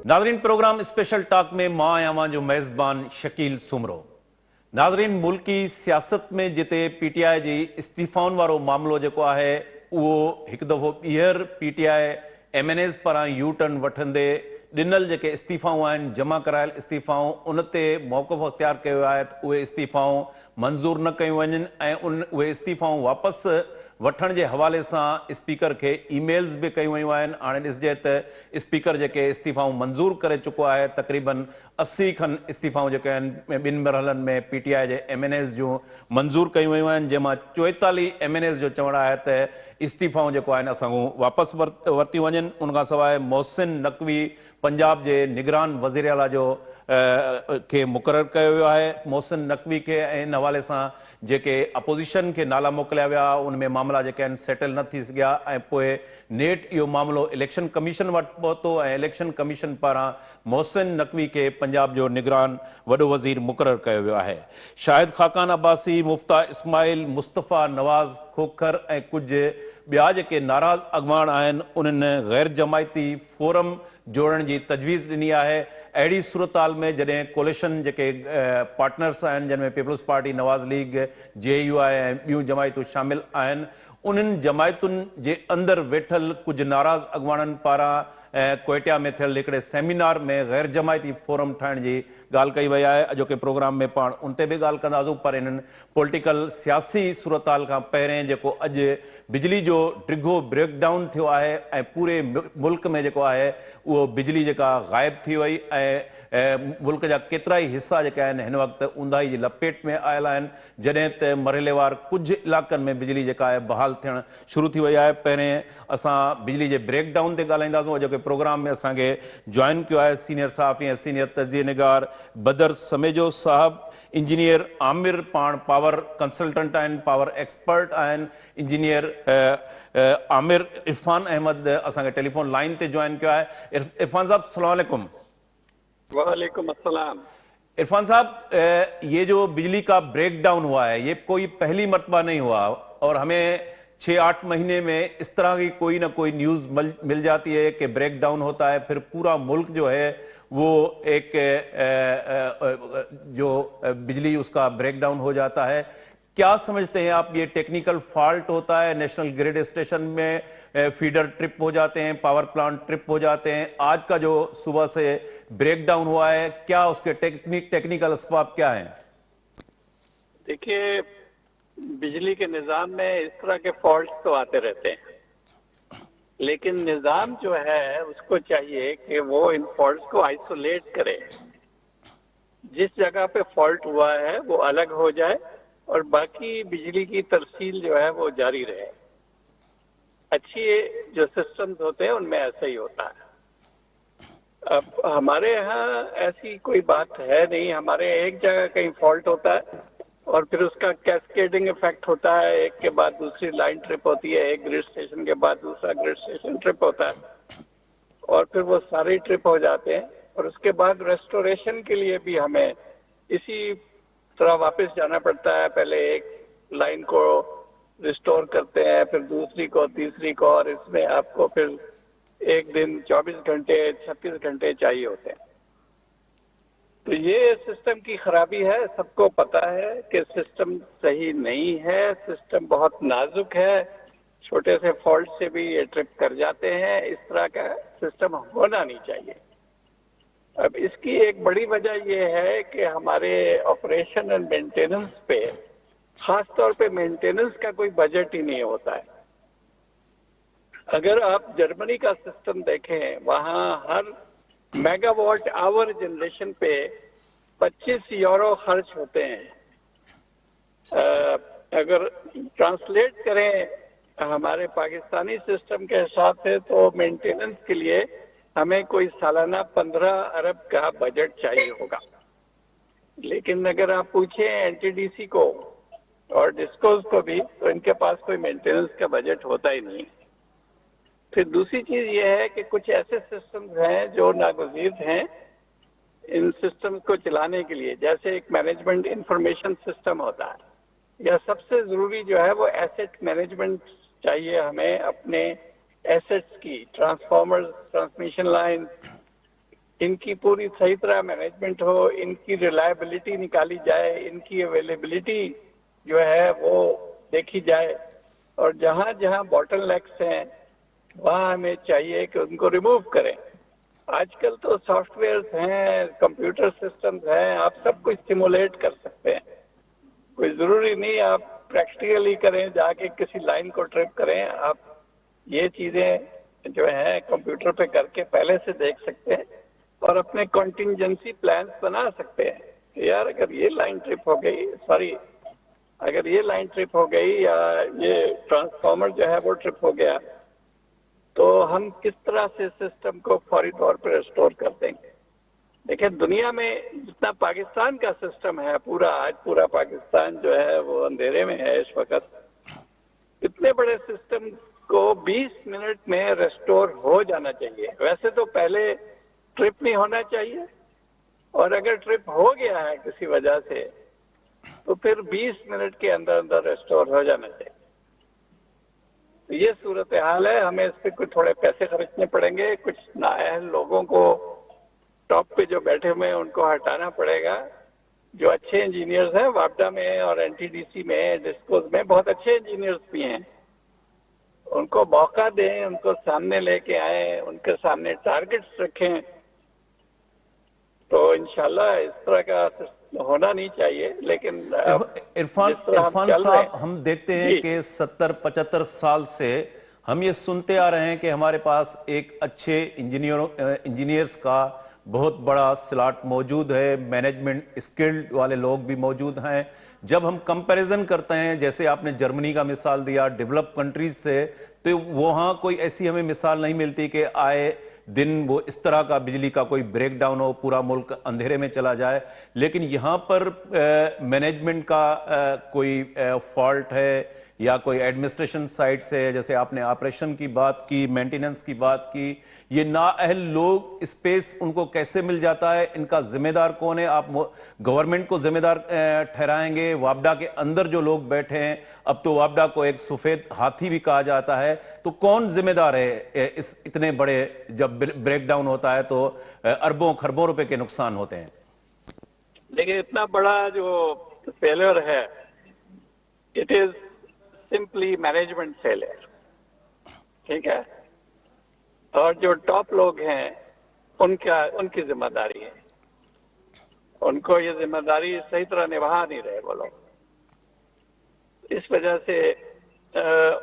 नाज़रीन, programme special talk में मां आहियां जो मेज़बान शकील सुमरो। नाज़रीन, मुल्की सियासत में जिते पीटीआई जी इस्तीफ़ाउनि वारो मामलो जेको आहे उहो हिकु दफ़ो ॿीहर पीटीआई एमएनएस पारां यू टर्न वठंदे ॾिनल जेके इस्तीफ़ाऊं आहिनि, जमा करायल इस्तीफ़ाऊं, उन ते मौक़िफ़ अख़्तियार कयो आहे त उहे इस्तीफ़ाऊं मंज़ूर न कयूं वञनि ऐं उहे इस्तीफ़ाऊं वापसि वठण जे हवाले सां स्पीकर खे ईमेल्स बि कयूं वयूं आहिनि। हाणे ॾिसिजे त स्पीकर जेके इस्तीफ़ाऊं मंज़ूर करे चुको आहे, तक़रीबन 80 खनि इस्तीफ़ाऊं जेके आहिनि ॿिनि मरहलनि में पीटीआई जे एमएनएस जूं मंज़ूर कयूं वयूं आहिनि, जंहिंमां 44 एमएनएस जो चवणु आहे त इस्तीफ़ाऊं जेको आहिनि असांखूं वापसि वरितियूं वञनि। उनखां सवाइ मोहसिन नक़वी पंजाब जे निगरान वज़ीर आला जो खे मुक़ररु कयो वियो आहे। मोहसिन नक़वी खे ऐं इन हवाले सां जेके अपोज़िशन खे नाला मोकिलिया विया उन में मामला जेके आहिनि सेटल न थी सघिया ऐं पोइ नेठ इहो मामिलो इलेक्शन कमीशन वटि पहुतो ऐं इलेक्शन कमीशन पारां मोहसिन नक़वी खे पंजाब जो निगरान वॾो वज़ीर मुक़ररु कयो वियो आहे। शाहिद ख़ाकान अब्बासी, मुफ्ता इस्माइल, मुस्तफ़ा नवाज़ खोखर ऐं कुझु ॿिया जेके नाराज़ अॻवान आहिनि उन्हनि ग़ैर जमायती फोरम जोड़ण जी तजवीज़ ॾिनी आहे। अहिड़ी सूरताल में जॾहिं कोलिशन जेके पार्टनर्स आहिनि, जिनमें पीपल्स पार्टी, नवाज़ लीग, JUI ऐं ॿियूं जमायतूं शामिल आहिनि, उन्हनि जमायतुनि जे अंदरि वेठल कुझु नाराज़ अॻवाननि पारां कोयटा में थियल हिकिड़े सेमिनार में ग़ैर जमायती फोरम ठाहिण जी ॻाल्हि कई वई आहे। अॼोके प्रोग्राम में पाण उन ते बि ॻाल्हि कंदासीं, पर इन्हनि पॉलिटिकल सियासी सूरताल खां पहिरें जेको अॼु बिजली जो डिघो ब्रेकडाउन थियो आहे ऐं पूरे मुल्क में जेको आहे उहो बिजली जेका ग़ाइबु थी वई ऐं मुल्क जा केतिरा ई हिसा जेके आहिनि हिन वक़्तु ऊंदाही जी लपेट में आयल आहिनि, जॾहिं त मरहलेवार कुझु इलाइक़नि में बिजली जेका आहे बहाल थियणु शुरू थी वई आहे। पहिरें असां बिजली जे ब्रेकडाउन ते ॻाल्हाईंदासीं। अॼोके प्रोग्राम में असांखे जॉइन कयो आहे सीनियर सहाफ़ी ऐं सीनियर तजिए निगार बदर समेजो साहब, इंजीनियर आमिर पाण पावर कंसल्टेंट आहिनि, पावर एक्सपर्ट आहिनि। इंजीनियर आमिर इरफान अहमद असांखे टेलीफोन लाइन ते जॉइन कयो आहे। इरफान साहब, अस्सलाम वालेकुम। वालेकुम अस्सलाम। इरफान साहब, ये जो बिजली का ब्रेकडाउन हुआ है ये कोई पहली मर्तबा नहीं हुआ और हमें 6-8 महीने में इस तरह की कोई ना कोई न्यूज़ मिल जाती है कि ब्रेकडाउन होता है, फिर पूरा मुल्क जो है वो एक जो बिजली उसका ब्रेकडाउन हो जाता है। क्या समझते हैं आप, ये टेक्निकल फॉल्ट होता है, नेशनल ग्रिड स्टेशन में फीडर ट्रिप हो जाते हैं, पावर प्लांट ट्रिप हो जाते हैं? आज का जो सुबह से ब्रेकडाउन हुआ है, क्या उसके टेक्निकल असबाब क्या हैं? देखिए, बिजली के निज़ाम में इस तरह के फॉल्ट तो आते रहते हैं, लेकिन निज़ाम जो है उसको चाहिए कि वो इन फॉल्ट्स को आइसोलेट करे। जिस जगह पे फॉल्ट हुआ है वो अलग हो जाए और बाकी बिजली की तरसील जो है वो जारी रहे। अच्छी जो सिस्टम्स होते हैं उनमें ऐसा ही होता है। अब हमारे यहाँ ऐसी कोई बात है नहीं। हमारे एक जगह कहीं फॉल्ट होता है और फिर उसका कैस्केडिंग इफेक्ट होता है, एक के बाद दूसरी लाइन ट्रिप होती है, एक ग्रिड स्टेशन के बाद दूसरा ग्रिड स्टेशन ट्रिप होता है और फिर वो सारे ट्रिप हो जाते हैं और उसके बाद रेस्टोरेशन के लिए भी हमें इसी तरह वापस जाना पड़ता है। पहले एक लाइन को रिस्टोर करते हैं, फिर दूसरी को, तीसरी को, और इसमें आपको फिर एक दिन 24 घंटे 36 घंटे चाहिए होते हैं। तो ये सिस्टम की खराबी है। सबको पता है कि सिस्टम सही नहीं है, सिस्टम बहुत नाजुक है, छोटे से फॉल्ट से भी ये ट्रिप कर जाते हैं। इस तरह का सिस्टम होना नहीं चाहिए। अब इसकी एक बड़ी वजह यह है कि हमारे ऑपरेशन एंड मेंटेनेंस पे, खास तौर पे मेंटेनेंस का कोई बजट ही नहीं होता है। अगर आप जर्मनी का सिस्टम देखें, वहाँ हर मेगावाट आवर जनरेशन पे 25 यूरो खर्च होते हैं। अगर ट्रांसलेट करें हमारे पाकिस्तानी सिस्टम के हिसाब से तो मेंटेनेंस के लिए हमें कोई सालाना 15 अरब का बजट चाहिए होगा। लेकिन अगर आप पूछें एनटीडीसी को और डिस्कोस को भी, तो इनके पास कोई मेंटेनेंस का बजट होता ही नहीं। फिर दूसरी चीज ये है कि कुछ ऐसे सिस्टम्स हैं जो नागुज़ीर हैं इन सिस्टम्स को चलाने के लिए। जैसे एक मैनेजमेंट इंफॉर्मेशन सिस्टम होता है, या सबसे जरूरी जो है वो एसेट मैनेजमेंट चाहिए हमें अपने एसेट्स की, ट्रांसफॉर्मर्स, ट्रांसमिशन लाइन, इनकी पूरी सही तरह मैनेजमेंट हो, इनकी रिलायबिलिटी निकाली जाए, इनकी अवेलेबिलिटी जो है वो देखी जाए, और जहां जहां बॉटलनेक्स हैं वहां हमें चाहिए कि उनको रिमूव करें। आजकल तो सॉफ्टवेयर्स हैं, कंप्यूटर सिस्टम्स हैं, आप सब कुछ सिमुलेट कर सकते हैं। कोई जरूरी नहीं आप प्रैक्टिकली करें, जाके किसी लाइन को ट्रिप करें। आप ये चीजें जो है कंप्यूटर पे करके पहले से देख सकते हैं और अपने कॉन्टिंजेंसी प्लान्स बना सकते हैं कि यार अगर ये लाइन ट्रिप हो गई, सॉरी अगर ये लाइन ट्रिप हो गई या ये ट्रांसफार्मर जो है वो ट्रिप हो गया, तो हम किस तरह से सिस्टम को फौरी तौर पर रिस्टोर कर देंगे। देखिए दुनिया में जितना पाकिस्तान का सिस्टम है, आज पूरा पाकिस्तान जो है वो अंधेरे में है इस वक्त। इतने बड़े सिस्टम को 20 मिनट में रिस्टोर हो जाना चाहिए। वैसे तो पहले ट्रिप नहीं होना चाहिए, और अगर ट्रिप हो गया है किसी वजह से तो फिर 20 मिनट के अंदर अंदर रिस्टोर हो जाना चाहिए। तो ये सूरत हाल है। हमें इस पे कुछ थोड़े पैसे खर्चने पड़ेंगे, कुछ नाअहल लोगों को टॉप पे जो बैठे हुए हैं उनको हटाना पड़ेगा। जो अच्छे इंजीनियर्स हैं वापडा में और एनटीडीसी में, डिस्कोस में बहुत अच्छे इंजीनियर्स भी हैं, उनको मौका दें, उनको सामने लेके आए, उनके सामने टारगेट्स रखें, तो इंशाल्लाह इस तरह का होना नहीं चाहिए। लेकिन इरफान साहब, हम देखते हैं कि 70-75 साल से हम ये सुनते आ रहे हैं कि हमारे पास एक अच्छे इंजीनियर्स का बहुत बड़ा स्लॉट मौजूद है, मैनेजमेंट स्किल्ड वाले लोग भी मौजूद हैं। जब हम कंपैरिजन करते हैं, जैसे आपने जर्मनी का मिसाल दिया डेवलप कंट्रीज से, तो वहां कोई ऐसी हमें मिसाल नहीं मिलती कि आए दिन वो इस तरह का बिजली का कोई ब्रेकडाउन हो, पूरा मुल्क अंधेरे में चला जाए। लेकिन यहाँ पर मैनेजमेंट का कोई फॉल्ट है या कोई एडमिनिस्ट्रेशन साइड से, जैसे आपने ऑपरेशन की बात की, मेंटेनेंस की बात की, ये नाअहल लोग स्पेस उनको कैसे मिल जाता है, इनका जिम्मेदार कौन है? आप गवर्नमेंट को जिम्मेदार ठहराएंगे? वापडा के अंदर जो लोग बैठे हैं, अब तो वापडा को एक सफेद हाथी भी कहा जाता है, तो कौन जिम्मेदार है इस इतने बड़े जब ब्रेकडाउन होता है तो अरबों खरबों रुपए के नुकसान होते हैं? देखिए इतना बड़ा जो फेलियर है, it is simply management failure, ठीक है। और जो टॉप लोग हैं उनकी जिम्मेदारी है, उनको ये जिम्मेदारी सही तरह निभा नहीं रहे वो लोग। इस वजह से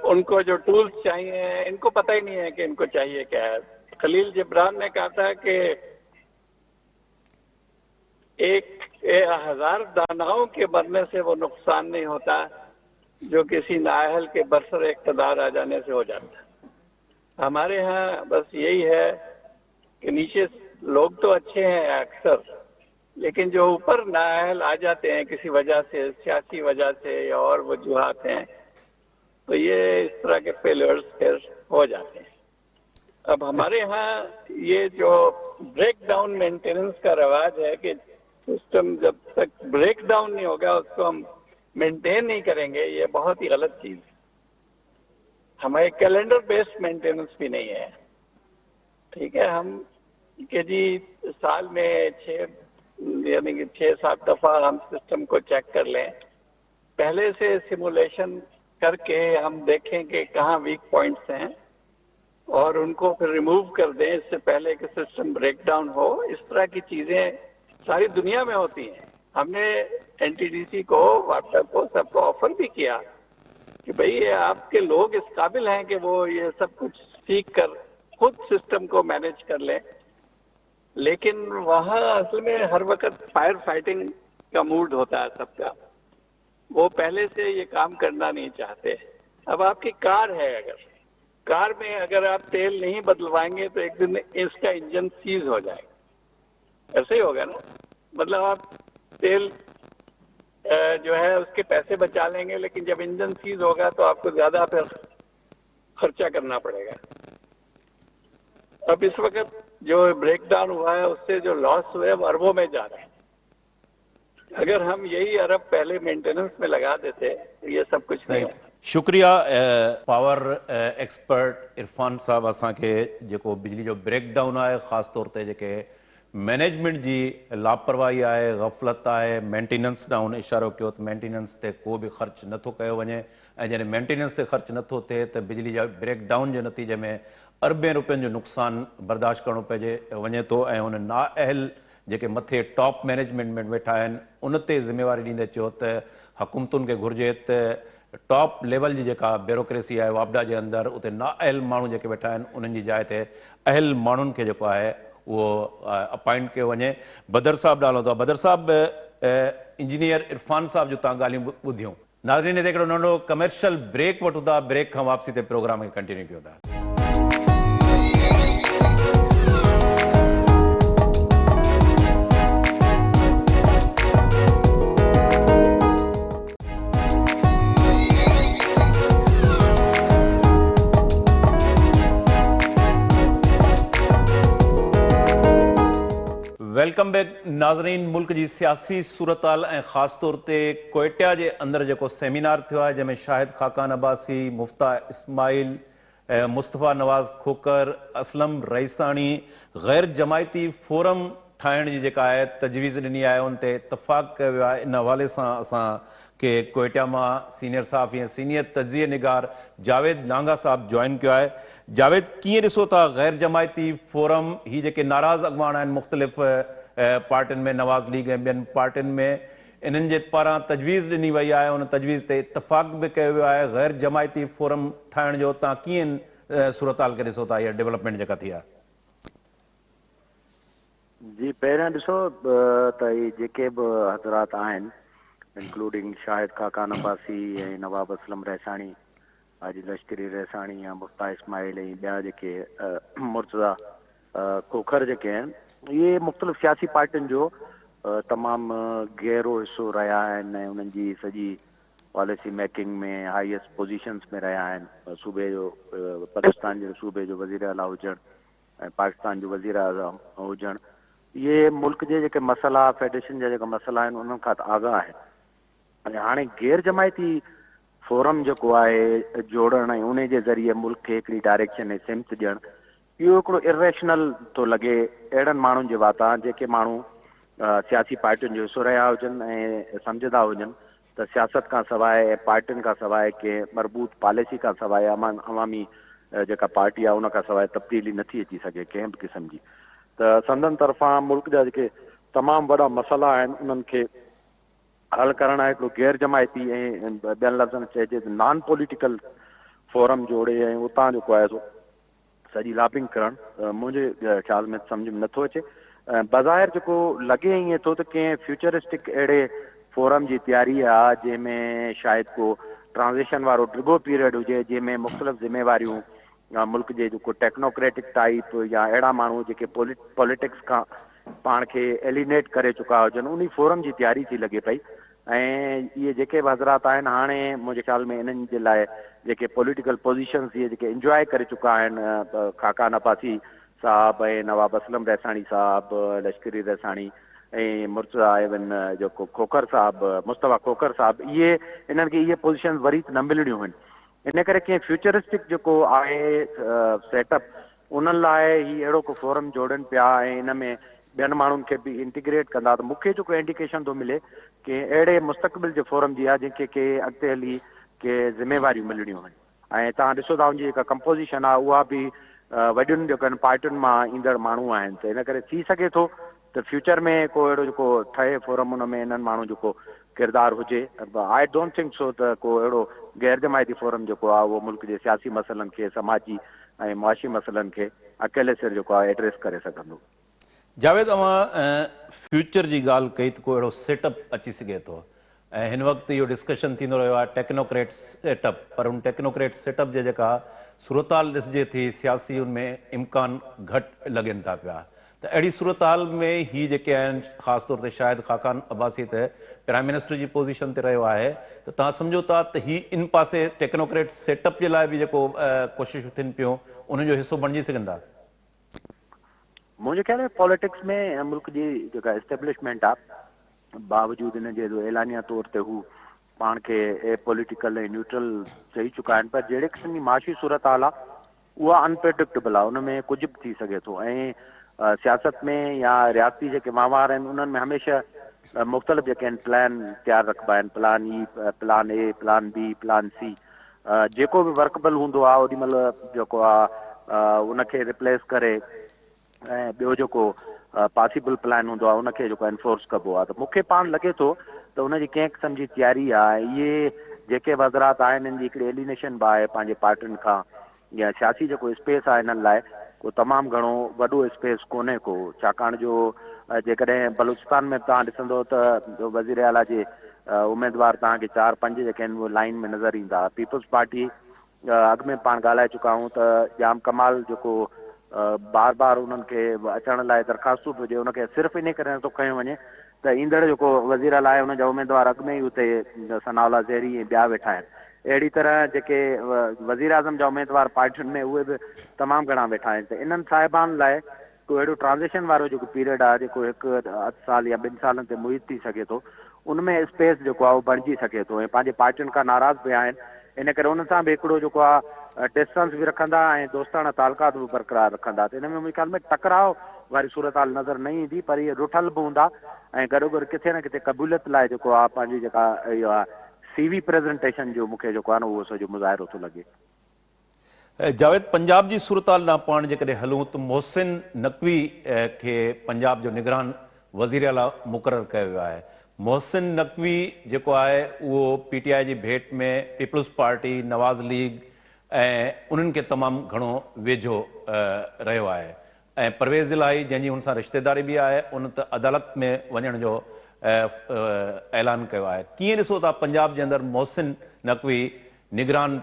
उनको जो टूल्स चाहिए इनको पता ही नहीं है कि इनको चाहिए क्या है। खलील जिब्रान ने कहा था कि एक 1000 दानाओं के मरने से वो नुकसान नहीं होता जो किसी नाअहल के बरसर इक़्तिदार आ जाने से हो जाता है। हमारे यहाँ बस यही है कि नीचे लोग तो अच्छे हैं अक्सर, लेकिन जो ऊपर नाअहल आ जाते हैं किसी वजह से, सियासी वजह से या और वजूहात हैं, तो ये इस तरह के फेलियर्स फिर हो जाते हैं। अब हमारे यहाँ ये जो ब्रेक डाउन मेंटेनेंस का रवाज है कि सिस्टम जब तक ब्रेक डाउन नहीं होगा उसको हम मेंटेन नहीं करेंगे, ये बहुत ही गलत चीज है। हमारे कैलेंडर बेस्ड मेंटेनेंस भी नहीं है, ठीक है। हम के जी साल में 6-7 दफा हम सिस्टम को चेक कर लें, पहले से सिमुलेशन करके हम देखें कि कहाँ वीक पॉइंट्स हैं और उनको फिर रिमूव कर दें इससे पहले कि सिस्टम ब्रेकडाउन हो। इस तरह की चीजें सारी दुनिया में होती हैं। हमने एनटीडीसी को, वापडा को, सबको ऑफर भी किया कि भाई ये आपके लोग इस काबिल हैं कि वो ये सब कुछ सीख कर खुद सिस्टम को मैनेज कर लें, लेकिन वहाँ असल में हर वक्त फायर फाइटिंग का मूड होता है सबका, वो पहले से ये काम करना नहीं चाहते। अब आपकी कार है, अगर कार में अगर आप तेल नहीं बदलवाएंगे तो एक दिन इसका इंजन सीज हो जाएगा, ऐसे ही होगा ना। मतलब आप तेल जो है उसके पैसे बचा लेंगे, लेकिन जब इंजन सीज होगा तो आपको ज्यादा फिर खर्चा करना पड़ेगा। अब इस वक्त जो ब्रेकडाउन हुआ है उससे जो लॉस हुए वो अरबों में जा रहे हैं। अगर हम यही अरब पहले मेंटेनेंस में लगा देते तो ये सब कुछ नहीं होता। शुक्रिया पावर एक्सपर्ट इरफान साहब असांखे जेको बिजली जो ब्रेकडाउन आहे, ख़ासि तौर ते जेके मैनेजमेंट जी लापरवाही आहे, गफ़लत आहे, मेंटेनेंस ॾांहुं हुन इशारो कयो त मेंटेनेंस ते को बि ख़र्च नथो कयो वञे ऐं जॾहिं मेंटेनेंस ते ख़र्च नथो थिए त बिजली जा ब्रेकडाउन जे नतीजे में अरबें रुपयनि जो नुक़सानु बर्दाश्त करिणो पइजे वञे थो ऐं हुन नाअहल जेके मथे टॉप मैनेजमेंट में वेठा आहिनि उन ते ज़िम्मेवारी ॾींदे चयो त हुकूमतुनि खे घुरिजे त टॉप लेवल जी जेका ब्यूरोक्रेसी आहे वापडा जे अंदरि उते नाअहल माण्हू जेके वेठा आहिनि उन्हनि जी जाइ ते अहल माण्हुनि खे जेको आहे उहो अपॉइंट कयो वञे। बदर साहब ॾालो था। बदर साहब, इंजीनियर इरफान साहब जो तव्हां ॻाल्हियूं ॿुधियूं। नाज़रीन, हिते हिकिड़ो नंढो कमर्शियल ब्रेक वठूं था। ब्रेक खां वापसी ते प्रोग्राम खे कंटिन्यू कयूं था। वेलकम बैक नाज़रीन। मुल्क जी सियासी सूरताल ऐं ख़ासि तौर ते कोयटा जे अंदरि जेको सेमिनार थियो आहे जंहिंमें शाहिद खाकान अब्बासी, मुफ्ता इस्माइल, मुस्तफ़ा नवाज़ खोकर, असलम रईसाणी गैर जमायती फोरम ठाहिण जी जेका आहे तजवीज़ ॾिनी आहे उन ते इतफ़ाक़ कयो वियो आहे। इन हवाले सां असांखे कोयटा मां सीनियर सहाफ़ी ऐं सीनियर तज़िये निगार जावेद लांगा साहब जॉइन कयो आहे। जावेद, कीअं ॾिसो था गैर जमायती फोरम ही जेके नाराज़ अॻवान आहिनि मुख़्तलिफ़ पार्टियुनि में, नवाज़ लीग ऐं ॿियनि पार्टियुनि में, इन्हनि जे पारां तजवीज़ ॾिनी वई आहे, उन तजवीज़ ते इतफ़ाक़ बि कयो वियो आहे गैर जमायती फोरम ठाहिण जो। तव्हां कीअं सूरताल खे ॾिसो था इहा डेवलपमेंट जेका थी आहे? जी, पहिरियां ॾिसो त इहे जेके बि हज़रात आहिनि इंक्लूडिंग शाहिद खाकान अब्बासी ऐं नवाब असलम रैसाणी, हाजी लश्करी रैसाणी या मुफ्ता इस्माइल ऐं ॿिया जेके मुर्तज़ा खोखर जेके आहिनि, इहे मुख़्तलिफ़ सियासी पार्टियुनि जो तमामु गहरो हिसो रहिया आहिनि ऐं उन्हनि जी सॼी पॉलिसी मेकिंग में हाईएस्ट पोजीशन्स में रहिया आहिनि। सूबे जो पाकिस्तान जे सूबे जो वज़ीर आला हुजणु ऐं पाकिस्तान जो वज़ीर आज़म हुजणु, इहे मुल्क जे जेके मसइला, फेडरेशन जा जेका मसइला आहिनि उन्हनि खां आगाह आहिनि। ऐं हाणे गैर जमायती फोरम जेको आहे जोड़ण ऐं उन जे ज़रिए मुल्क खे हिकिड़ी डायरेक्शन ऐं सिमत ॾियणु, इहो हिकिड़ो इरेशनल थो लॻे अहिड़नि माण्हुनि जे वाता जेके माण्हू सियासी पार्टियुनि जो हिसो रहिया हुजनि ऐं सम्झंदा हुजनि त सियासत खां सवाइ ऐं पार्टियुनि खां सवाइ के मरबूत पॉलिसी खां सवाइ अवामी जेका पार्टी आहे उन खां सवाइ तब्दीली नथी अची सघे कंहिं बि क़िस्म जी। त संदन तरफ़ां मुल्क जा जेके तमामु वॾा मसइला आहिनि उन्हनि खे हल करण लाइ हिकिड़ो गैर जमायती ऐं ॿियनि लफ़्ज़नि चइजे त नॉन पॉलिटिकल फोरम जोड़े ऐं उतां जेको आहे सो सॼी लॉबिंग करणु मुंहिंजे ख़्याल में सम्झ में नथो अचे। बज़ाहिर जेको लॻे ईअं थो त कंहिं फ्यूचरिस्टिक अहिड़े फोरम जी तयारी आहे जंहिंमें शायदि को ट्रांज़िशन वारो डिघो पीरियड हुजे जंहिंमें मुख़्तलिफ़ ज़िम्मेवारियूं मुल्क जे जेको टेक्नोक्रेटिक टाइप या अहिड़ा माण्हू जेके पॉलिटिक्स खां पाण खे एलिनेट करे चुका हुजनि उन फोरम जी तयारी थी लॻे पई। ऐं इहे जेके बि हज़रात आहिनि हाणे मुंहिंजे ख़्याल में इन्हनि जे लाइ जेके पॉलिटिकल पोज़ीशन्स इहे जेके इंजॉय करे चुका आहिनि खाकान अब्बासी साहब ऐं नवाब असलम रैसाणी साहब, लश्करी रैसाणी ऐं मुर्तज़ा एवन जेको खोखर साहब, मुस्तफ़ा खोखर साहब, इहे इन्हनि खे इहे पोज़ीशन वरी न मिलणियूं आहिनि। इन करे कंहिं फ्यूचरिस्टिक जेको आहे सेटअप उन्हनि लाइ ही अहिड़ो को फोरम जोड़नि पिया ऐं इन में ॿियनि माण्हुनि खे बि इंटीग्रेट कंदा, त मूंखे जेको इंडिकेशन थो मिले कि अहिड़े मुस्तक़बिल जे फोरम जी आहे जंहिंखे के अॻिते हली के ज़िम्मेवारियूं मिलणियूं आहिनि। ऐं तव्हां ॾिसो था उनजी जेका कंपोज़िशन आहे उहा बि वॾियुनि जेकनि पार्टियुनि मां ईंदड़ माण्हू आहिनि। त इन करे थी सघे थो त फ्यूचर में को अहिड़ो जेको ठहे फोरम उन में इन्हनि माण्हू जेको किरदारु हुजे। आई डोंट थिंक सो त को अहिड़ो गैर जमायती फोरम जेको आहे उहो मुल्क जे सियासी मसइलनि खे, समाजी ऐं मुआशी मसइलनि खे अकेले सिर जेको आहे एड्रेस करे सघंदो। जावेद, तव्हां फ्यूचर जी ॻाल्हि कई त को अहिड़ो सेटअप अची सघे थो ऐं हिन वक़्तु इहो डिस्कशन थींदो रहियो आहे टेक्नोक्रेट सेटअप, पर उन टेक्नोक्रेट सेटअप जे जेका सूरताल ॾिसिजे थी सियासी उनमें इम्कान घटि लॻनि था पिया। त अहिड़ी सूरताल में ही जेके आहिनि ख़ासि तौर ते शाहिद खाकान अब्बासी त प्राइम मिनिस्टर जी पोज़ीशन ते रहियो आहे, त तव्हां सम्झो था त ही इन पासे टेक्नोक्रेट सेटअप जे लाइ बि जेको कोशिशूं थियनि पियूं उन जो हिसो बणिजी सघनि था? मुंहिंजे ख़्याल में पॉलिटिक्स में मुल्क जी जेका एस्टेब्लिशमेंट आहे बावजूदि इन जे एलानिया तौर ते हू पाण खे ए पॉलिटिकल ऐं न्यूट्रल चई चुका आहिनि, पर जहिड़े क़िस्म जी माशी सूरत हाल आहे उहा अनप्रेडिक्टेबल आहे, उन में कुझु बि थी सघे थो। ऐं सियासत में या रियासती जेके माहवार आहिनि उन्हनि में हमेशह मुख़्तलिफ़ जेके आहिनि प्लान तयारु रखिबा आहिनि, plan E, plan A, plan B, plan C, जेको बि वर्कबल हूंदो आहे ओॾी महिल जेको आहे उनखे रिप्लेस करे ऐं ॿियो जेको पॉसिबल प्लान हूंदो आहे उनखे जेको एनफोर्स कबो आहे। त मूंखे पाण लॻे थो त उनजी कंहिं क़िस्म जी तयारी आहे। इहे जेके वज़रात आहिनि इनजी हिकिड़ी एलिनेशन बि आहे पंहिंजे पार्टियुनि खां, या सियासी जेको स्पेस आहे हिननि लाइ को तमामु घणो वॾो स्पेस कोन्हे को, छाकाणि जो जेकॾहिं बलूचिस्तान में तव्हां ॾिसंदो त वज़ीर आला जे उमेदवार तव्हांखे 4-5 जेके आहिनि उहे लाइन में नज़र ईंदा। पीपल्स पार्टी अॻु में पाण ॻाल्हाए चुका आहियूं त जाम कमाल जेको बार बार उन्हनि खे अचण लाइ दरख़्वास्तूं बि हुजे, उनखे सिर्फ़ु इन करे नथो खयो वञे त ईंदड़ जेको वज़ीर आला आहे हुनजा उमेदवार अॻु में ई हुते सनाउल्लाह ज़हरी ऐं ॿिया वेठा आहिनि। अहिड़ी तरह जेके वज़ीर आज़म जा उमेदवार पार्टियुनि में उहे बि तमामु घणा वेठा आहिनि। त इन्हनि साहिबान लाइ को अहिड़ो ट्रांज़िशन वारो जेको पीरियड आहे जेको 1 साल या 2 सालनि ते मुहित थी सघे थो, उनमें स्पेस जेको आहे उहो बणिजी सघे थो। ऐं पंहिंजे पार्टियुनि खां नाराज़ बि आहिनि, इन करे उन सां बि हिकिड़ो जेको आहे डिस्टेंस बि रखंदा ऐं दोस्ताना तालुकात बि बरक़रार रखंदा। त इन में मुंहिंजे ख़्याल में टकराव वारी सूरत हाल नज़र न ईंदी, पर इहे रुठल बि हूंदा ऐं गॾोगॾु किथे न किथे क़बूलियत लाइ जेको आहे पंहिंजी जेका इहो आहे CV प्रेज़ेंटेशन जो मूंखे जेको आहे न उहो सॼो मुज़ाहिरो थो लॻे। जावेद, पंजाब जी सूरत हाल ॾांहुं पाण जेकॾहिं हलूं त मोहसिन नक़वी खे पंजाब जो निगरान वज़ीर आला मुक़ररु कयो वियो आहे। मोहसिन नक़वी जेको आहे उहो PTI जी भेट में पीपल्स पार्टी, नवाज़ लीग ऐं उन्हनि खे तमामु घणो वेझो रहियो आहे। ऐं परवेज़ इलाही जंहिंजी हुन सां रिश्तेदारी बि आहे, उन त अदालत में वञण जो ऐलान कयो आहे। कीअं ॾिसो था पंजाब जे अंदरि मोहसिन नक़वी निगरान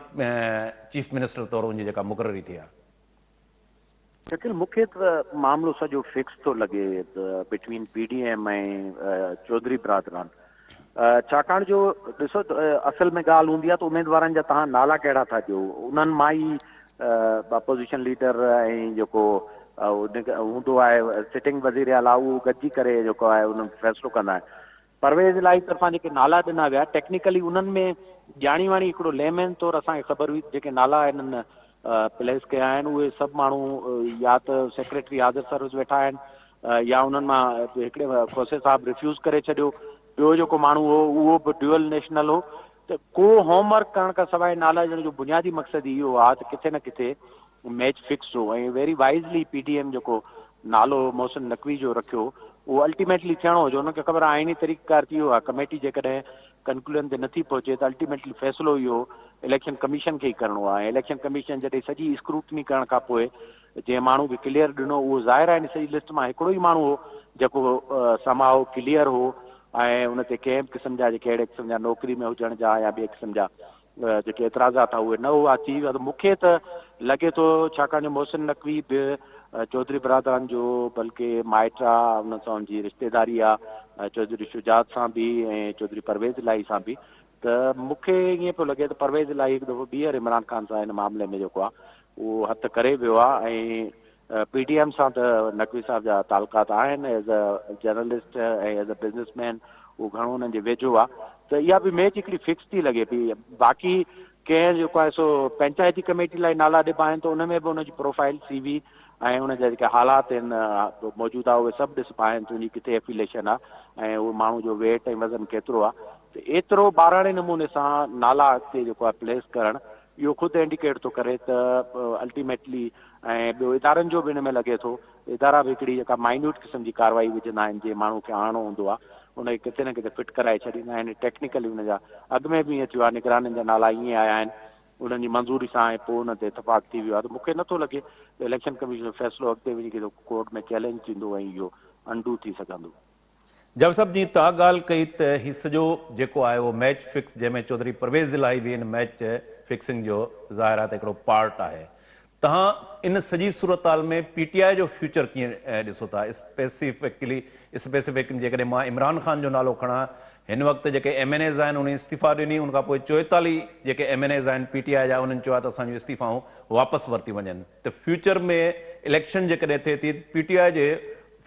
चीफ मिनिस्टर तौरु उनजी जेका मुक़ररी थी आहे? शकील, मूंखे त मामिलो सॼो फिक्स थो लॻे बिटवीन PDM ऐं चौधरी बरादरान, छाकाणि जो ॾिसो असल में ॻाल्हि हूंदी आहे त उमेदवारनि जा तव्हां नाला कहिड़ा था ॾियो, उन्हनि मां ई अपोज़िशन लीडर ऐं जेको हूंदो आहे सिटिंग वज़ीर आला उहो गॾिजी करे जेको आहे उन फ़ैसिलो कंदा आहिनि। परवेज़ इलाही तरफ़ां जेके नाला ॾिना विया टेक्निकली उन्हनि में ॼाणी वाणी हिकिड़ो लेमैन तौरु असांखे ख़बर हुई जेके नाला हिननि प्लेस कया आहिनि उहे सभु माण्हू या त सेक्रेटरी हाज़िर सर्विस वेठा आहिनि या उन्हनि मां हिकिड़े खोसे साहब रिफ्यूज़ करे छॾियो, ॿियो जेको माण्हू हो उहो बि ड्यूअल नेशनल हो। त को होमवर्क करण खां सवाइ नाला ॾियण जो बुनियादी मक़सदु इहो आहे त किथे न किथे मैच फिक्स हो। ऐं वेरी वाइज़ली PDM जेको नालो मोहसिन नक़वी जो रखियो उहो अल्टीमेटली थियणो हुजे। हुनखे ख़बर आहे आइनी तरीक़ेकार थी वियो आहे, कमेटी जेकॾहिं कंक्लूजन ते नथी पहुचे त अल्टीमेटली फ़ैसिलो इहो इलेक्शन कमीशन खे ई करिणो आहे। इलेक्शन कमीशन जॾहिं सॼी स्क्रूटनी करण खां पोइ जंहिं माण्हू खे क्लियर ॾिनो उहो ज़ाहिर आहे सॼी लिस्ट मां हिकिड़ो ई माण्हू हो जेको समाओ क्लियर हो ऐं उन ते कंहिं बि क़िस्म जा जेके अहिड़े क़िस्म जा नौकिरी में हुजण जा या ॿिए क़िस्म जा जेके एतिराज़ात उहे न हुआ थी विया। त मूंखे त लॻे थो छाकाणि जो मोहसिन नक़वी बि चौधरी बरादरान जो बल्कि माइट आहे, उन सां उनजी रिश्तेदारी आहे चौधरी शुजात सां बि ऐं चौधरी परवेज़ इलाही सां बि। त मूंखे ईअं पियो लॻे त परवेज़ इलाही हिकु दफ़ो ॿीहर इमरान ख़ान सां हिन मामले में जेको आहे उहो हथु करे वियो आहे। ऐं PDM सां त नक़वी साहब जा तालुकात आहिनि, एज़ अ जर्नलिस्ट ऐं एज़ अ बिज़नेसमैन उहो घणो हुननि जे वेझो आहे। त इहा बि मैच हिकिड़ी फिक्स थी लॻे पई। बाक़ी कंहिं जेको आहे सो पंचायती कमेटी लाइ नाला ॾिबा आहिनि त उन में बि उनजी प्रोफाइल CV ऐं उन जा जेके हालात आहिनि मौजूदा उहे सभु ॾिसबा आहिनि, तुंहिंजी किथे एफिलेशन आहे ऐं उहो माण्हू जो वेट ऐं वज़न केतिरो आहे। त एतिरो ॿाराणे नमूने सां नाला अॻिते जेको आहे प्लेस करणु इहो ख़ुदि इंडिकेट थो करे त अल्टीमेटली ऐं ॿियो इदारनि जो बि हिन में लॻे थो, इदारा बि हिकिड़ी जेका माइन्यूट क़िस्म जी कार्रवाई विझंदा आहिनि जीअं माण्हू खे आणणो हूंदो आहे उनखे किथे न किथे फिट कराए छॾींदा आहिनि। टेक्निकली हुन जा अॻु में बि ईअं थियो आहे, निगराननि जा नाला ईअं आया आहिनि उन्हनि जी मंज़ूरी सां ऐं पोइ उन ते इतफ़ाक़ थी वियो आहे। त मूंखे नथो लॻे त इलेक्शन कमीशन जो फ़ैसिलो अॻिते वञी करे कोर्ट में चैलेंज थींदो ऐं इहो अंडू थी सघंदो। जावेद साहब, जीअं तव्हां ॻाल्हि कई त हीउ सॼो जेको आहे उहो मैच फिक्स जंहिंमें चौधरी परवेज़ इलाही बि हिन मैच फिक्सिंग जो ज़ाहिर आहे त हिकिड़ो पार्ट आहे। तव्हां इन सॼी सूरत हाल में PTI जो फ्यूचर कीअं ॾिसो था? स्पेसिफिकली जेकॾहिं मां इमरान ख़ान जो नालो खणां, हिन वक़्तु जेके MNAs आहिनि उन इस्तीफ़ा ॾिनी, उनखां पोइ 44 जेके MNAs आहिनि PTI जा उन्हनि चयो आहे त असांजूं इस्तीफ़ाऊं वापसि वरिती वञनि। त फ्यूचर में इलेक्शन जेकॾहिं थिए थी PTI जे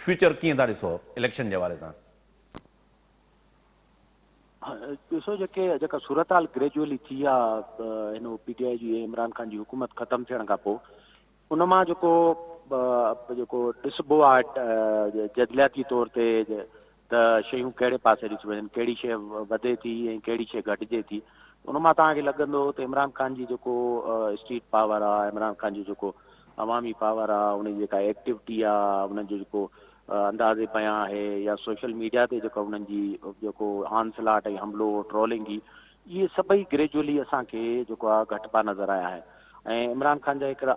फ्यूचर कीअं था ॾिसो इलेक्शन जे हवाले सां? ॾिसो जेका सूरत हाल ग्रेजुअली थी आहे हिन PTI जी इमरान ख़ान जी हुकूमत ख़तमु थियण खां पोइ उन मां जेको ॾिसबो आहे जदलियाती तौर ते त शयूं कहिड़े पासे ॾिसी वञनि, कहिड़ी शइ वधे थी ऐं कहिड़ी शइ घटिजे थी। उन मां तव्हांखे लॻंदो त इमरान ख़ान जी जेको स्ट्रीट पावर आहे, इमरान ख़ान जो जेको अवामी पावर आहे, उनजी जेका एक्टिविटी आहे, उनजो जेको अंदाज़े बयां आहे, या सोशल मीडिया ते जेको उन्हनि जी जेको आनसलाट ऐं हमलो ट्रोलिंग जी, इहे सभई ग्रेजुअली असांखे जेको आहे घटिबा नज़र आया आहे। ऐं इमरान ख़ान जा हिकिड़ा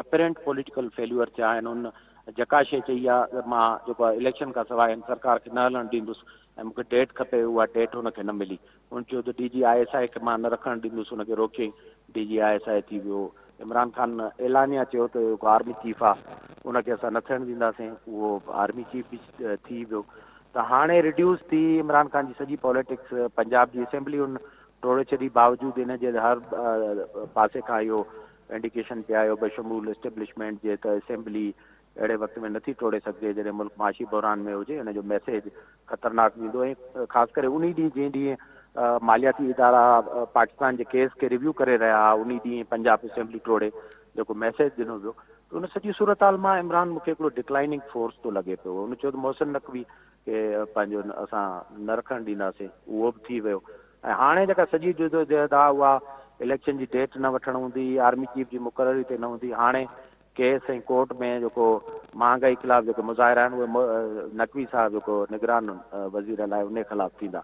अपरेंट पॉलिटिकल फेल्यूअर थिया आहिनि। उन जेका शइ चई आहे मां जेको आहे इलेक्शन खां सवाइ सरकार खे न हलणु ॾींदुसि ऐं मूंखे डेट खपे, उहा डेट हुनखे न मिली। उन चयो त DGISI खे मां न रखणु ॾींदुसि, हुनखे रोकियईं, DGISI थी वियो। इमरान ख़ान ऐलानिया चयो त जेको आर्मी चीफ आहे उनखे असां न थियणु ॾींदासीं, उहो आर्मी चीफ बि थी वियो। त हाणे रिड्यूस थी इमरान ख़ान जी सॼी पॉलिटिक्स, पंजाब जी असेंबली उन टोड़े छॾी, बावजूदि इन जे हर पासे खां इहो इंडिकेशन पिया आयो बशमूल इस्टेब्लिशमेंट जे त असेंबली अहिड़े वक़्त में नथी टोड़े सघिजे जॾहिं मुल्क माशी बहरान में हुजे। हिन जो मैसेज ख़तरनाक वेंदो। ऐं ख़ासि करे उन ॾींहुं जंहिं ॾींहुं मालियाती इदारा पाकिस्तान जे केस खे रिव्यू करे रहिया हुआ, उन ॾींहुं पंजाब असेंबली टोड़े जेको मैसेज ॾिनो वियो, त उन सॼी सूरत हाल मां इमरान मूंखे हिकिड़ो डिक्लाइनिंग फोर्स थो लॻे पियो। उन चयो त मोहसिन नक़वी खे पंहिंजो असां न रखणु ॾींदासीं, उहो बि थी वियो। ऐं हाणे जेका सॼी जदोजहद आहे उहा इलेक्शन जी डेट न वठणु हूंदी, आर्मी चीफ जी मुक़ररी ते न हूंदी। हाणे केस ऐं कोर्ट में जेको महांगाई ख़िलाफ़ु जेके मुज़ाहिरा आहिनि उहे नक़वी साहब जेको निगरान वज़ीर लाइ उन ख़िलाफ़ु थींदा।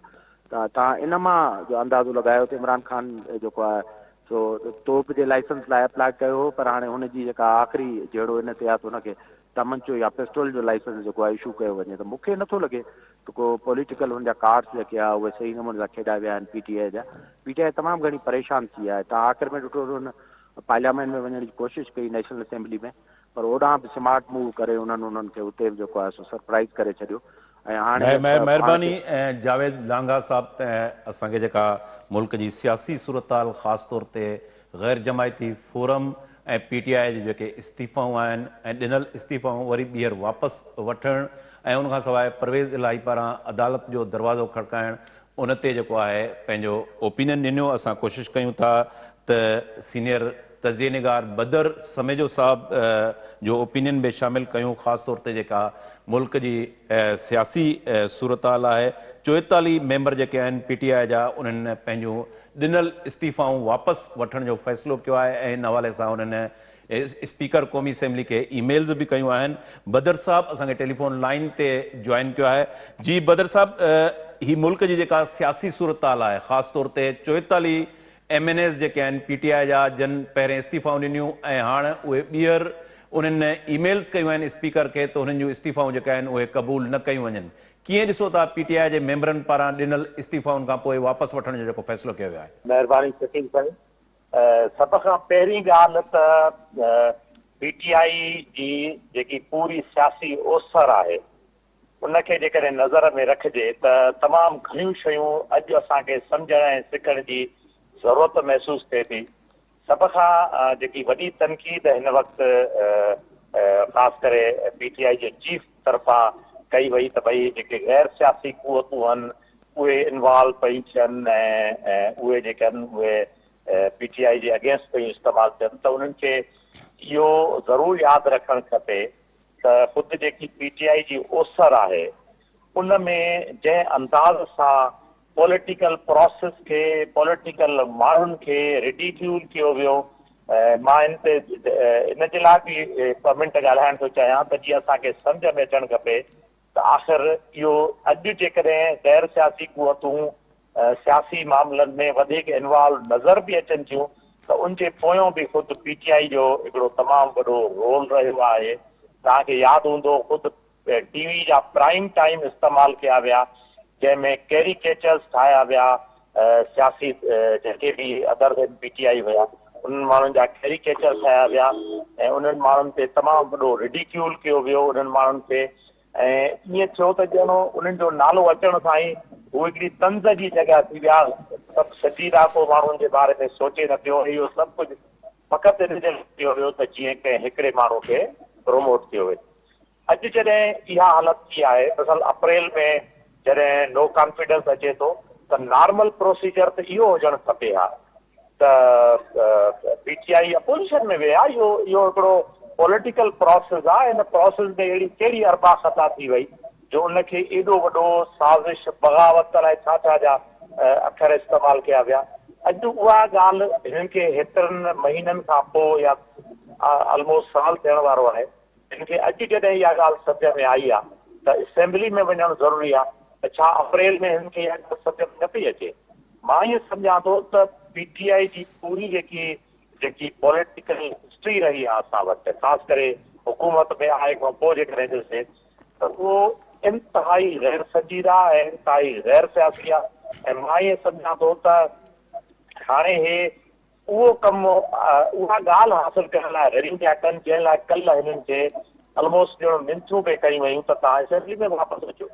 त तव्हां इन मां जो अंदाज़ो लॻायो त इमरान ख़ान जेको आहे सो तोप जे लाइसेंस लाइ अप्लाई कयो हो, पर हाणे हुनजी जेका आख़िरी जहिड़ो इन ते आहे त हुनखे तमंचो या पिस्टल जो लाइसेंस जेको आहे इशू कयो वञे। त मूंखे नथो लॻे त को पॉलिटिकल हुनजा कार्ड्स जेके आहे उहे सही नमूने सां खेॾाया विया आहिनि PTI जा। PTI तमामु घणी परेशान थी आहे। तव्हां आख़िर में ॾिठो हुन पार्लियामेंट में वञण जी कोशिशि कई नेशनल असेंबली में, पर ओॾां बि स्मार्ट मूव करे उन्हनि खे उते बि जेको आहे सो सरप्राइज़ करे छॾियो। ऐं हाणे महिरबानी ऐं जावेद लांघा साहब असांखे जेका मुल्क जी सियासी सूरत हाल ख़ासि तौर ते ग़ैर जमायती फोरम ऐं PTI जे जेके इस्तीफ़ाऊं आहिनि ऐं ॾिनल इस्तीफ़ाऊं वरी ॿीहर वापसि वठणु ऐं उनखां सवाइ परवेज़ इलाही पारां अदालत जो दरवाज़ो खड़काइणु, उन ते जेको आहे पंहिंजो ओपिनियन ॾिनो। असां कोशिशि कयूं था त सीनियर तज़िये निगार बदर समेजो साहब जो ओपिनियन बि शामिलु कयूं, ख़ासि तौर ते जेका मुल्क जी सियासी सूरत हाल आहे। 44 मेंबर जेके आहिनि PTI जा, उन्हनि पंहिंजूं ॾिनल इस्तीफ़ाऊं वापसि वठण जो फ़ैसिलो कयो आहे ऐं इन हवाले सां उन्हनि स्पीकर क़ौमी असेंबली खे ईमेल्स बि कयूं आहिनि। बदर साहब असांखे टेलीफोन लाइन ते जॉइन कयो आहे। जी बदर साहब, ही मुल्क जी जेका सियासी सूरत हाल आहे, ख़ासि तौर ते 44 MNAs जेके आहिनि PTI जा, जन पहिरें इस्तीफ़ाऊं ॾिनियूं ऐं हाणे उहे ॿीहर उन्हनि ईमेल्स कयूं आहिनि स्पीकर खे त हुननि जूं इस्तीफ़ाऊं जेके आहिनि उहे क़बूल न कयूं वञनि। कीअं ॾिसो था PTI जे मेंबरनि पारां ॾिनल इस्तीफ़ाउनि खां पोइ वापसि वठण जो जेको फ़ैसिलो कयो वियो आहे? महिरबानी शकील साईं। सभ खां पहिरीं ॻाल्हि त PTI जी जेकी पूरी सियासी ओसर आहे उनखे जेकॾहिं नज़र में रखिजे त तमामु घणियूं शयूं अॼु असांखे सम्झण ऐं सिखण जी ज़रूरत महसूसु थिए थी। सभ खां जेकी वॾी तनक़ीद हिन वक़्तु ख़ासि करे PTI जे चीफ तरफ़ां कई वई त भई जेके गैर सियासी क़ुवतूं आहिनि उहे इन्वॉल्व पई थियनि ऐं उहे जेके आहिनि उहे PTI जे अगेंस्ट पई इस्तेमालु थियनि। त उन्हनि खे इहो ज़रूरु यादि रखणु खपे त ख़ुदि जेकी PTI जी ओसर आहे उन में जंहिं अंदाज़ सां पॉलिटिकल प्रोसेस खे, पॉलिटिकल माण्हुनि खे रिडिक्यूल कयो वियो, मां इन जे लाइ बि ॿ मिंट ॻाल्हाइण थो चाहियां त जीअं असांखे सम्झ में अचणु खपे त आख़िर इहो अॼु जेकॾहिं गैर सियासी क़ुवतूं सियासी मामलनि में वधीक इन्वॉल्व नज़र बि अचनि थियूं त उनजे पोयों बि ख़ुदि PTI जो हिकिड़ो तमामु वॾो रोल रहियो आहे। तव्हांखे यादि हूंदो ख़ुदि TV जा प्राइम टाइम इस्तेमालु कया विया जंहिंमें कैरिकेचर्स ठाहिया विया, सियासी जेके बि अदर PTI हुया उन्हनि माण्हुनि जा कैरिकेचर ठाहिया विया ऐं उन्हनि माण्हुनि ते तमामु वॾो रिडिक्यूल कयो वियो उन्हनि माण्हुनि ते। ऐं ईअं थियो त ॼणो उन्हनि जो नालो अचण सां ई उहो हिकिड़ी तंज़ जी जॻह थी विया। सभु सजीदा को माण्हुनि जे बारे में सोचे न पियो। इहो सभु कुझु फ़क़ति इन जे कयो वियो त जीअं कंहिं हिकिड़े माण्हू खे प्रोमोट कयो वञे। अॼु जॾहिं इहा हालत थी आहे, दरअसल अप्रैल में जॾहिं नो कॉन्फिडेंस अचे थो त नॉर्मल प्रोसीजर त इहो हुजणु खपे हा त PTI अपोजिशन में विया। इहो हिकिड़ो पॉलिटिकल प्रोसेस आहे, हिन प्रोसेस में अहिड़ी कहिड़ी अरबा ख़ता थी वई जो उनखे एॾो वॾो साज़िश बग़ावत अलाए छा छा जा अखर इस्तेमालु कया विया। अॼु उहा ॻाल्हि हिननि खे हेतिरनि महीननि खां पोइ या ऑलमोस्ट साल थियण वारो आहे, हिन खे अॼु जॾहिं इहा ॻाल्हि सम्झ में आई आहे त असेंबली में वञणु ज़रूरी आहे। त छा अप्रैल में हिननि खे इहा ॻाल्हि सम्झ में न पई अचे? मां ईअं सम्झां थो त PTI जी पूरी जेकी पॉलिटिकल हिस्ट्री रही आहे असां वटि, ख़ासि करे हुकूमत में आए खां पोइ जेकॾहिं ॾिसे त उहो इंतिहाई गैर संजीदा ऐं इंतिहाई गैर सियासी आहे। ऐं मां ईअं सम्झां थो त हाणे हे उहो कमु उहा ॻाल्हि हासिलु करण लाइ रेडी पिया कनि जंहिं लाइ कल्ह हिननि खे ऑलमोस्ट ॼणो मिंथूं पे कयूं वयूं त तव्हां असेंबली में वापसि अचो।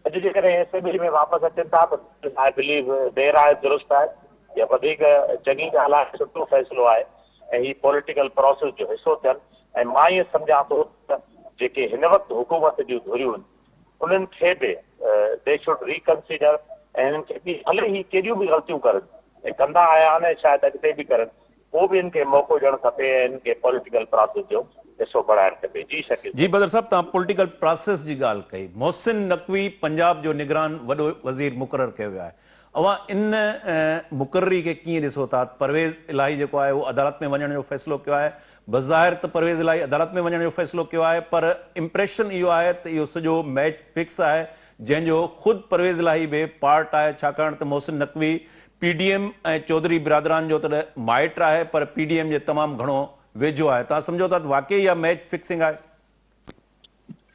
अॼु जेकॾहिं असेंबली में वापसि अचनि था त आई बिलीव देर आहे दुरुस्त आहे, या वधीक चङी ॻाल्हि आहे, सुठो फ़ैसिलो आहे ऐं हीअ पॉलिटिकल प्रोसेस जो हिसो थियनि। ऐं मां ईअं सम्झां थो त जेके हिन वक़्तु हुकूमत जूं धुरियूं आहिनि उन्हनि खे बि दे शुड रिकंसीडर ऐं हिननि खे बि भले ही केॾियूं बि ग़लतियूं करनि ऐं कंदा आया आहिनि, शायदि अॻिते बि करनि, पोइ बि हिन खे मौक़ो ॾियणु खपे ऐं हिन खे पॉलिटिकल प्रोसेस जो हिसो बढ़ाइणु खपे। जी शकील जी बदर साहब, तव्हां पॉलिटिकल प्रोसेस जी ॻाल्हि कई। मोहसिन नक़वी पंजाब जो निगरान वॾो वज़ीर मुक़ररु कयो वियो आहे। अवां इन मुक़ररी खे कीअं ॾिसो था? परवेज़ इलाही जेको आहे उहो अदालत में वञण जो फ़ैसिलो कयो आहे। बज़ाहिर त परवेज़ इलाही अदालत में वञण जो फ़ैसिलो कयो आहे, पर इम्प्रेशन इहो आहे त इहो सॼो मैच फिक्स आहे जंहिंजो ख़ुदि परवेज़ इलाही बि पार्ट आहे, छाकाणि त मोहसिन नक़वी PDM ऐं चौधरी बिरादरान जो त माइट आहे, पर PDM जे तमामु घणो वेझो आहे। तव्हां सम्झो था त वाकई इहा मैच फिक्सिंग आहे?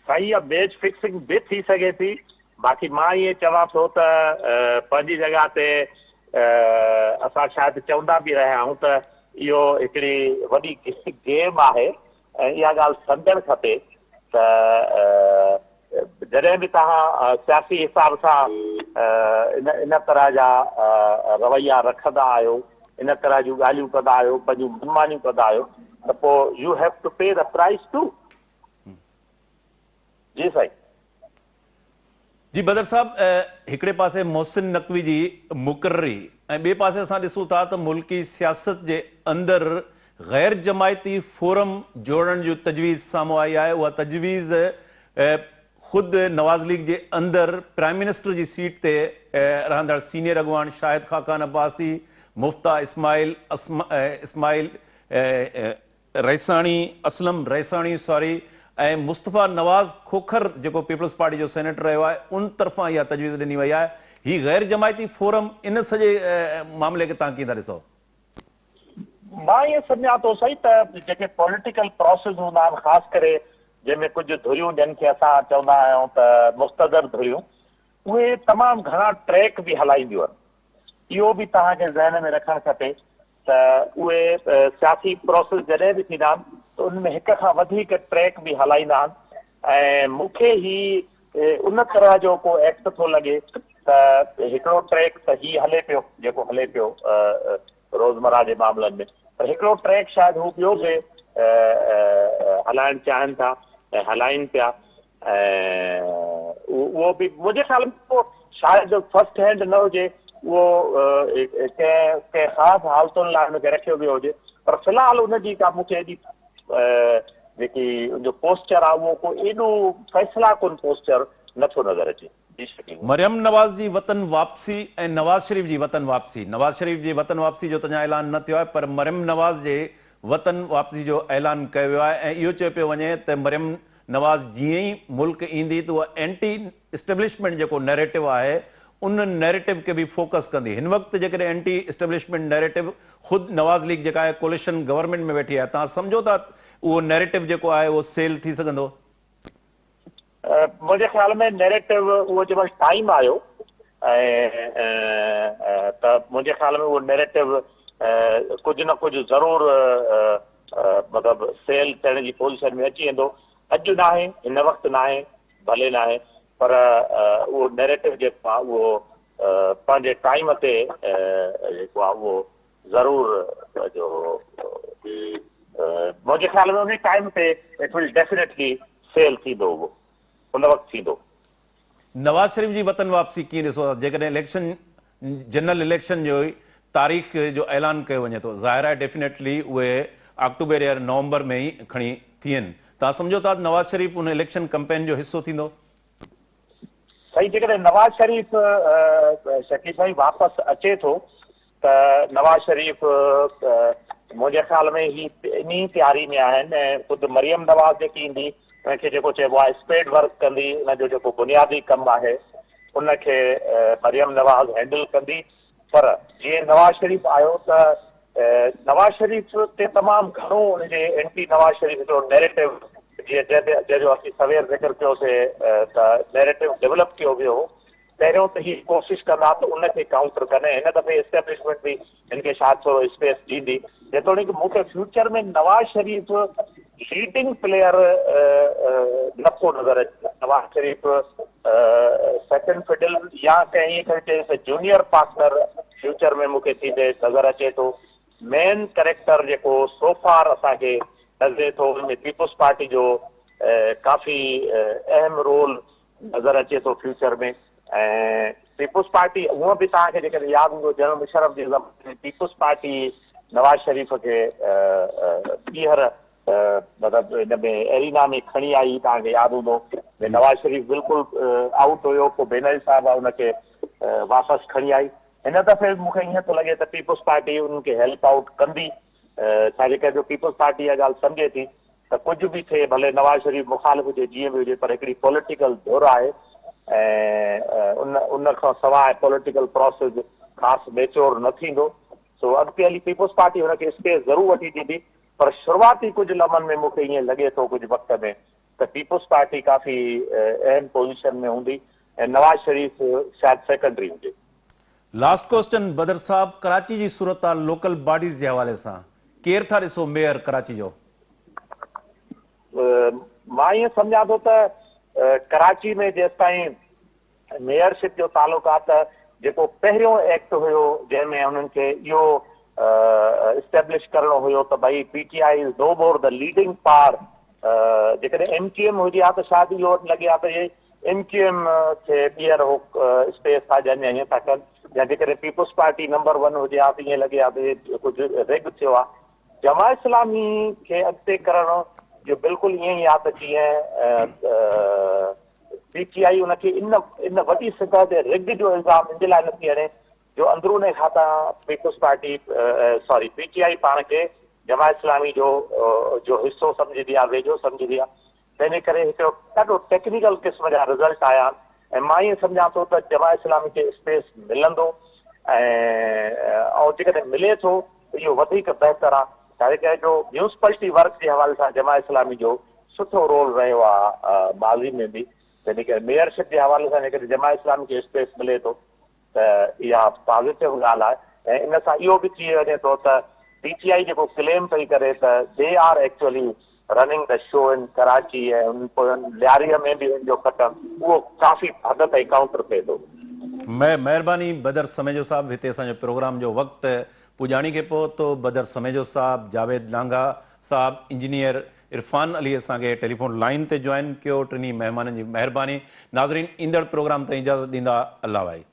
साईं, इहा मैच फिक्सिंग बि थी सघे थी। बाक़ी मां ईअं चवां थो त पंहिंजी जॻह ते असां शायदि चवंदा बि रहिया आहियूं त इहो हिकिड़ी वॾी गेम आहे ऐं इहा ॻाल्हि सम्झणु खपे त जॾहिं बि तव्हां सियासी हिसाब सां इन तरह जा रवैया रखंदा आहियो, इन तरह जूं ॻाल्हियूं कंदा आहियो, पंहिंजूं मनमानियूं कंदा आहियो, त पोइ you have to pay the price too. जी साईं। जी बदर साहब, हिकिड़े पासे मोहसिन नक़वी जी मुक़ररी ऐं ॿिए पासे असां ॾिसूं था त मुल्की सियासत जे अंदरि गैर जमायती फोरम जोड़ण जो तजवीज़ साम्हूं आई आहे। उहा तजवीज़ ख़ुदि नवाज़ लीग जे अंदरि प्राइम मिनिस्टर जी सीट ते रहंदड़ सीनियर अॻवान शाहिद खाकान अब्बासी, मुफ्ता इस्माइल असलम रैसाणी ऐं मुस्तफ़ा नवाज़ खोखर जेको पीपल्स पार्टी जो सेनेटर रहियो आहे, उन तरफ़ां इहा तजवीज़ ॾिनी वई आहे। ही गैर जमायती फोरम इन सॼे मामले खे तव्हां कीअं था ॾिसो? मां ईअं सम्झां थो सही त जेके पॉलिटिकल प्रोसेस हूंदा आहिनि, ख़ासि करे जंहिंमें कुझु धुरियूं जंहिंखे असां चवंदा आहियूं त मुख़्तदर धुरियूं, उहे तमामु घणा ट्रैक बि हलाईंदियूं आहिनि। इहो बि तव्हांखे ज़हन में रखणु खपे त उहे सियासी प्रोसेस जॾहिं बि थींदा आहिनि त उनमें हिक खां वधीक ट्रैक बि हलाईंदा आहिनि। ऐं मूंखे ही उन तरह जो को एक्ट थो लॻे त हिकिड़ो ट्रैक त ही हले पियो जेको हले पियो रोज़मर्रा जे मामलनि में, पर हिकिड़ो ट्रैक शायदि हू ॿियो बि हलाइणु चाहिनि था ऐं हलाइनि पिया। ऐं उहो बि मुंहिंजे ख़्याल में शायदि फर्स्ट हैंड न हुजे, उहो कंहिं ख़ासि हालतुनि लाइ हुनखे रखियो वियो हुजे, पर फ़िलहालु उनजी का मूंखे एॾी जेकी उनजो पोस्चर आहे उहो को एॾो फ़ैसिला कुन पोस्चर नथो नज़र अचे। मरियम नवाज़ जी वतन वापसी ऐं नवाज़ शरीफ़ जी वतन वापसी। नवाज़ शरीफ़ जी वतन वापसी जो त अञा ऐलान न थियो आहे, पर मरियम नवाज़ जे वतन वापसी जो ऐलान कयो वियो आहे। ऐं इहो चयो पियो वञे त मरियम नवाज़ जीअं ई मुल्क ईंदी त उहा एंटी इस्टेब्लिशमेंट जेको नैरेटिव आहे उन नैरेटिव खे बि फोकस कंदी। हिन वक़्तु जेकॾहिं एंटी इस्टेब्लिशमेंट नैरेटिव ख़ुदि नवाज़ लीग जेका आहे कोलिशन गवर्नमेंट में वेठी आहे, तव्हां सम्झो था उहो नैरेटिव जेको आहे उहो सेल थी सघंदो? मुंहिंजे ख़्याल में नैरेटिव उहो जंहिंमहिल टाइम आयो ऐं त मुंहिंजे ख़्याल में उहो नैरेटिव कुझु न कुझु ज़रूरु मतिलबु सेल थियण जी पोज़ीशन में अची वेंदो। अॼु न आहे, हिन वक़्तु न आहे, भले न आहे, पर उहो नैरेटिव जेको आहे उहो पंहिंजे टाइम ते जेको आहे उहो ज़रूरु जो मुंहिंजे ख़्याल में उन टाइम ते इट विल डेफिनेटली सेल थींदो, उहो उन वक़्तु थींदो। नवाज़ शरीफ़ जी वतन वापसी कीअं ॾिसो था? जेकॾहिं इलेक्शन जनरल इलेक्शन जो तारीख़ जो ऐलान कयो वञे थो, ज़ाहिर आहे डेफिनेटली उहे अक्टूबर या नवंबर में ई खणी थियनि, तव्हां सम्झो था नवाज़ शरीफ़ उन इलेक्शन कैंपेन जो हिसो थींदो? सही, जेकॾहिं नवाज़ शरीफ़ शकील साईं वापसि अचे थो त नवाज़ शरीफ़ मुंहिंजे ख़्याल में ही इन तयारी में आहिनि ऐं ख़ुदि मरियम नवाज़ जेकी ईंदी उनखे जेको चइबो आहे स्पेड वर्क कंदी, उनजो जेको बुनियादी कमु आहे उनखे मरियम नवाज़ हैंडल कंदी। पर जीअं नवाज़ शरीफ़ आयो त नवाज़ शरीफ़ ते तमामु घणो उनजे एंटी नवाज़ शरीफ़ जो नैरेटिव जीअं जंहिंजो असीं सवेर ज़िक्र कयोसीं त नैरेटिव डेवलप कयो वियो हो, पहिरियों त ही कोशिशि कंदा त उनखे काउंटर कनि। हिन दफ़े एस्टेब्लिशमेंट बि हिनखे शायदि थोरो स्पेस ॾींदी, जेतोणीकि मूंखे फ्यूचर में नवाज़ शरीफ़ लीडिंग प्लेयर नथो नज़र अचे। नवाज़ शरीफ़ सेकंड फिडल या कंहिं ईअं चए जूनियर पार्टनर फ्यूचर में मूंखे थींदे नज़र अचे थो। मेन कैरेक्टर जेको सोफार असांखे नज़रे थो उनमें पीपुल्स पार्टी जो काफ़ी अहम रोल नज़र अचे थो फ्यूचर में। ऐं पीपुल्स पार्टी हूअं बि तव्हांखे जेकॾहिं यादि हूंदो जनरल मुशर्रफ जे ज़माने में पीपुल्स पार्टी नवाज़ शरीफ़ खे ॿीहर मतिलबु हिन में एरिना में खणी आई। तव्हांखे यादि हूंदो नवाज़ शरीफ़ बिल्कुलु आउट हुयो, पोइ बेनज़ीर साहिबा हुनखे वापसि खणी आई। हिन दफ़े मूंखे ईअं थो लॻे त पीपुल्स पार्टी उन्हनि खे हेल्प आउट कंदी। छा जेका जो पीपुल्स पार्टी इहा ॻाल्हि सम्झे थी त कुझु बि थिए, भले नवाज़ शरीफ़ मुखालिफ़ हुजे जीअं बि हुजे, पर हिकिड़ी पॉलिटिकल धुर आहे ऐं उन खां सवाइ पॉलिटिकल प्रोसेस ख़ासि मेच्योर न थींदो। सो अॻिते हली पीपुल्स पार्टी हुनखे स्पेस ज़रूरु वठी ॾींदी, पर शुरूआती कुझु लम्हनि में मूंखे ईअं लॻे थो कुझु वक़्त में त पीपुल्स पार्टी काफ़ी अहम पोज़ीशन में हूंदी ऐं नवाज़ शरीफ़ शायदि सेकेंडरी हुजे। लास्ट क्वेश्चन बदर साहब, कराची जी सूरत हाल लोकल बॉडीज़ जे हवाले सां केरु था ॾिसो मेयर कराची जो? मां ईअं सम्झां थो त कराची में जेसिताईं मेयरशिप जो तालुक आहे त जेको पहिरियों एक्ट हुयो जंहिंमें हुननि खे इहो इस्टेब्लिश करणो हुयो त भई PTI is no more the leading power. जेकॾहिं MQM हुजे हा त शायदि इहो लॻे हा त इहे MQM खे ॿीहर हो स्पेस था ॾियनि या ईअं था कनि, या जेकॾहिं पीपुल्स पार्टी नंबर 1 हुजे हा त ईअं लॻे हा त इहे कुझु रिग थियो आहे। जमा इस्लामी खे अॻिते करण जो बिल्कुलु ईअं ई आहे त जीअं PTI उनखे इन वॾी सतह ते रिग जो इल्ज़ाम इन जे लाइ नथी हणे जो अंदरूने खाता पीपुल्स पार्टी PTI पाण खे जमा इस्लामी जो हिसो सम्झंदी आहे, वेझो सम्झंदी आहे। तंहिंजे करे हिकिड़ो ॾाढो टेक्निकल क़िस्म जा रिज़ल्ट आया ऐं मां ईअं सम्झां थो त जमा इस्लामी खे स्पेस मिलंदो ऐं जेकॾहिं मिले थो त इहो वधीक बहितर आहे। छाजे करे जो म्यूनिसिपलिटी वर्क जे हवाले सां जमा इस्लामी जो सुठो रोल रहियो आहे माज़ी में बि। तंहिंजे करे मेयरशिप जे हवाले सां जेकॾहिं जमा इस्लामी खे स्पेस मिले थो त इहा पॉज़िटिव ॻाल्हि आहे। ऐं इन सां इहो बि थी वञे थो त PTI जेको क्लेम पई करे त they are actually running the show in Karachi ऐं लियारीअ में बि हुनजो खटमु उहो काफ़ी हद ताईं काउंटर थिए थो। महिरबानी बदर समेजो साहब, हिते असांजो प्रोग्राम जो वक़्तु पुॼाणी खे पहुतो। बदर समेजो साहब, जावेद लांघा साहब, इंजीनियर इरफान अली असांखे टेलीफोन लाइन ते जॉइन कयो। टिनी महिमाननि जी महिरबानी। नाज़रीन, ईंदड़ प्रोग्राम ताईं इजाज़त ॾींदा। अल्लाह भाई।